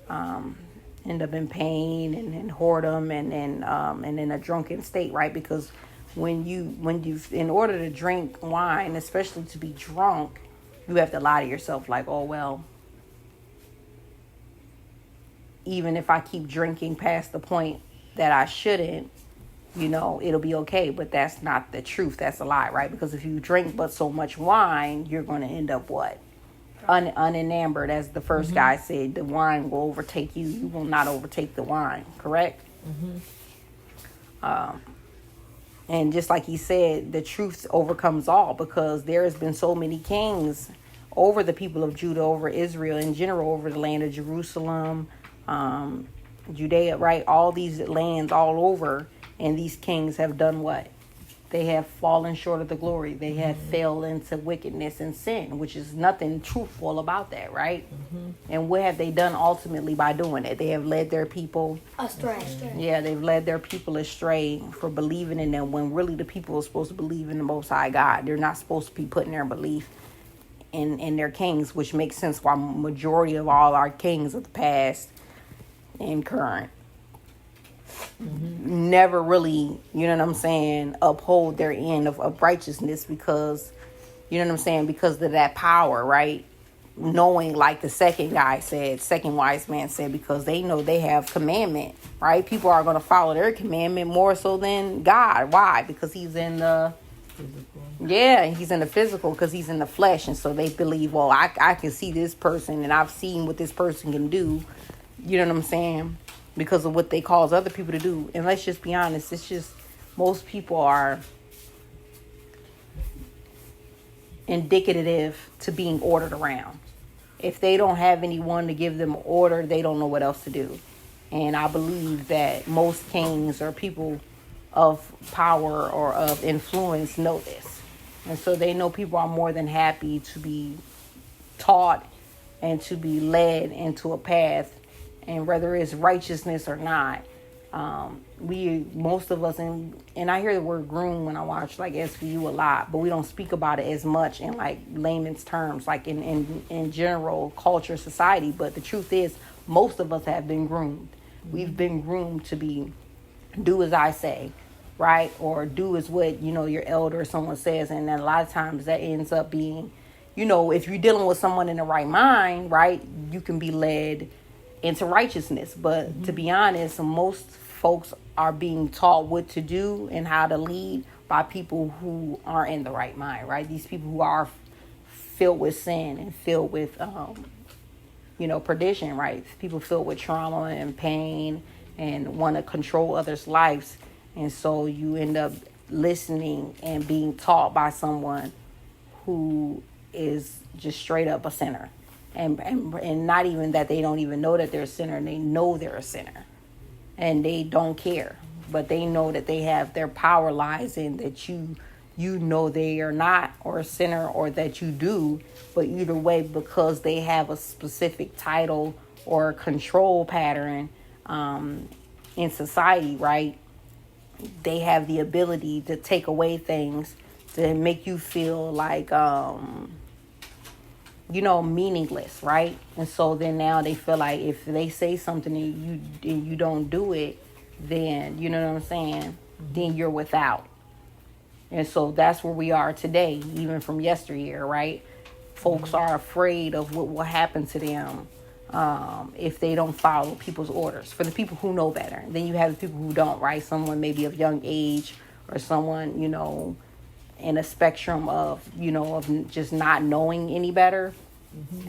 end up in pain and whoredom and in a drunken state, right? Because when you in order to drink wine, especially to be drunk, you have to lie to yourself, like, oh well, even if I keep drinking past the point that I shouldn't, it'll be okay. But that's not the truth. That's a lie, right? Because if you drink but so much wine, you're going to end up what? Unenamored, as the first guy said. The wine will overtake you. You will not overtake the wine, correct? And just like he said, the truth overcomes all, because there has been so many kings over the people of Judah, over Israel in general, over the land of Jerusalem, Judea, right? All these lands all over, and these kings have done what? They have fallen short of the glory. They have fell into wickedness and sin, which is nothing truthful about that, right? And what have they done ultimately by doing it? They have led their people Astray. Yeah, they've led their people astray for believing in them when really the people are supposed to believe in the Most High God. They're not supposed to be putting their belief in their kings, which makes sense why majority of all our kings of the past and current never really, you know what I'm saying, uphold their end of righteousness because, you know what I'm saying, because of that power, right? Knowing, like the second wise man said, because they know they have commandment, right? People are going to follow their commandment more so than God. Why? Because he's in the physical. Yeah, he's in the physical because he's in the flesh. And so they believe, well, I can see this person and I've seen what this person can do. You know what I'm saying? Because of what they cause other people to do. And let's just be honest, it's just most people are indicative to being ordered around. If they don't have anyone to give them order, they don't know what else to do. And I believe that most kings or people of power or of influence know this. And so they know people are more than happy to be taught and to be led into a path. And whether it's righteousness or not, most of us, and I hear the word groom when I watch like SVU a lot, but we don't speak about it as much in like layman's terms, like in general culture, society. But the truth is, most of us have been groomed. We've been groomed to be, do as I say, right? Or do as what, your elder or someone says. And then a lot of times that ends up being, if you're dealing with someone in the right mind, right, you can be led into righteousness. But to be honest, most folks are being taught what to do and how to lead by people who aren't in the right mind, right? These people who are filled with sin and filled with perdition, right? People filled with trauma and pain and want to control others' lives. And so you end up listening and being taught by someone who is just straight up a sinner. And not even that they don't even know that they're a sinner. They know they're a sinner. And they don't care. But they know that they have their power lies in that you know they are not or a sinner or that you do. But either way, because they have a specific title or control pattern in society, right? They have the ability to take away things to make you feel like meaningless, right? And so then now they feel like if they say something and you don't do it, then, you know what I'm saying, then you're without. And so that's where we are today, even from yesteryear, right? Folks are afraid of what will happen to them if they don't follow people's orders. For the people who know better. Then you have the people who don't, right? Someone maybe of young age or someone, in a spectrum of, of just not knowing any better,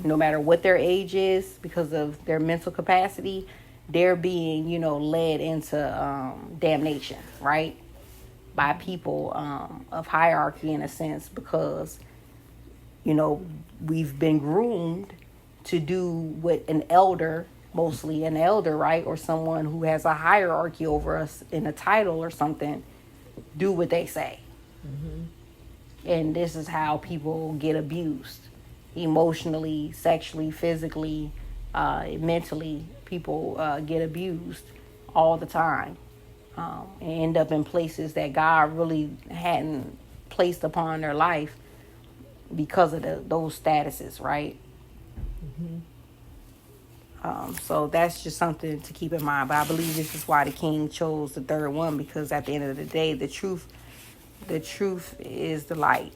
no matter what their age is, because of their mental capacity, they're being, led into damnation, right? By people of hierarchy in a sense, because, we've been groomed to do what an elder, mostly an elder, right? Or someone who has a hierarchy over us in a title or something, do what they say. And this is how people get abused emotionally, sexually, physically, mentally. People get abused all the time and end up in places that God really hadn't placed upon their life because of those statuses, right? So that's just something to keep in mind. But I believe this is why the king chose the third one, because at the end of the day, the truth is the light,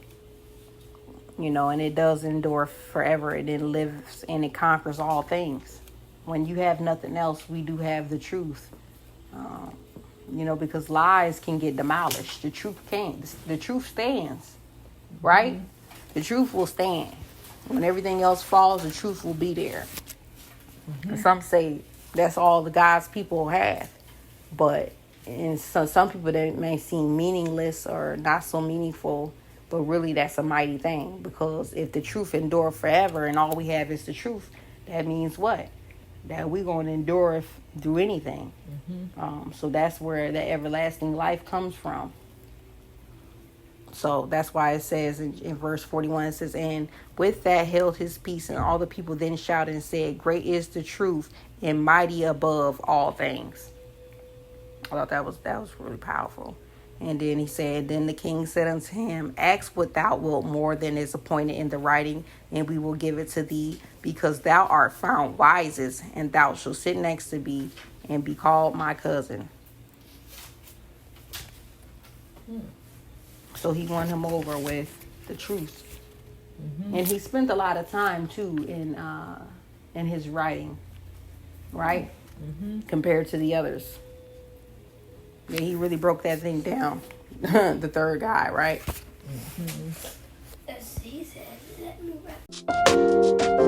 and it does endure forever. It then lives and it conquers all things. When you have nothing else, we do have the truth, because lies can get demolished. The truth can't. The truth stands, right? The truth will stand. When everything else falls, the truth will be there. And some say that's all the God's people have. But and some people, that may seem meaningless or not so meaningful, but really that's a mighty thing. Because if the truth endure forever and all we have is the truth, that means what? That we're going to endure through anything. So that's where the everlasting life comes from. So that's why it says in verse 41, it says, and with that held his peace, and all the people then shouted and said, great is the truth and mighty above all things. I thought that was really powerful. And then he said, then the king said unto him, ask what thou wilt more than is appointed in the writing, and we will give it to thee, because thou art found wisest, and thou shalt sit next to me and be called my cousin. So he won him over with the truth. And he spent a lot of time too in his writing, right? Compared to the others. Yeah, he really broke that thing down. The third guy, right? As he said, let me wrap.